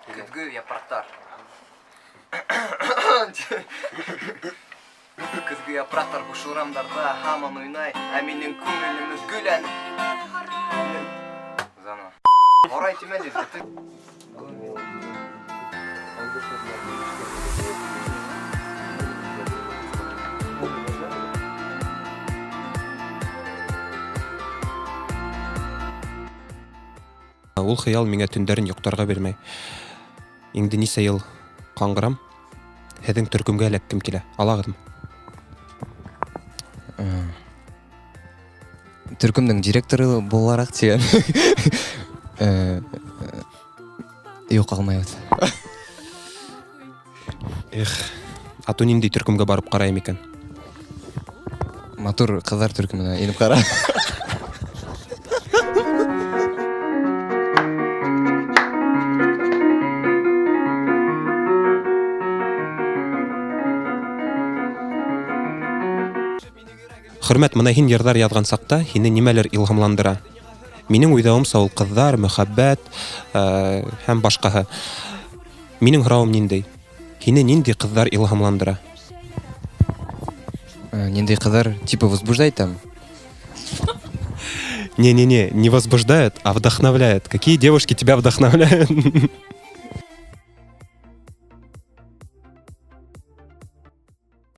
Көзгү япырактар. Көзгү япырактар куш урамдарда хаман уйнай, а менин көңүлүмүз гүлөнүп. Зана. Орай тимедиз. Ул хыял миңа төндәрен йоктарга бирмәй. Инде нисә ел каңгырам. Һеҙҙең төркөмгә эләккем килә. Алагыҙмы? Төркөмдөң директоры буларак тигән. Юк, алмайбыз. Ату ниндәй төркөмгә барып карайым икән? Матур кызлар төркөмөнә инеп кара. Хөрмәт, мына һин йырҙар яҙған саҡта һине нимәлер илһамландыра. Минең уйҙауымса ул ҡыҙҙар, мөхәббәт һәм башҡаһы. Минең һорауым ниндәй? Һине ниндәй ҡыҙҙар илһамландыра? Ниндәй кызлар типа возбуждает там? Не возбуждает, а вдохновляет. Какие девушки тебя вдохновляют?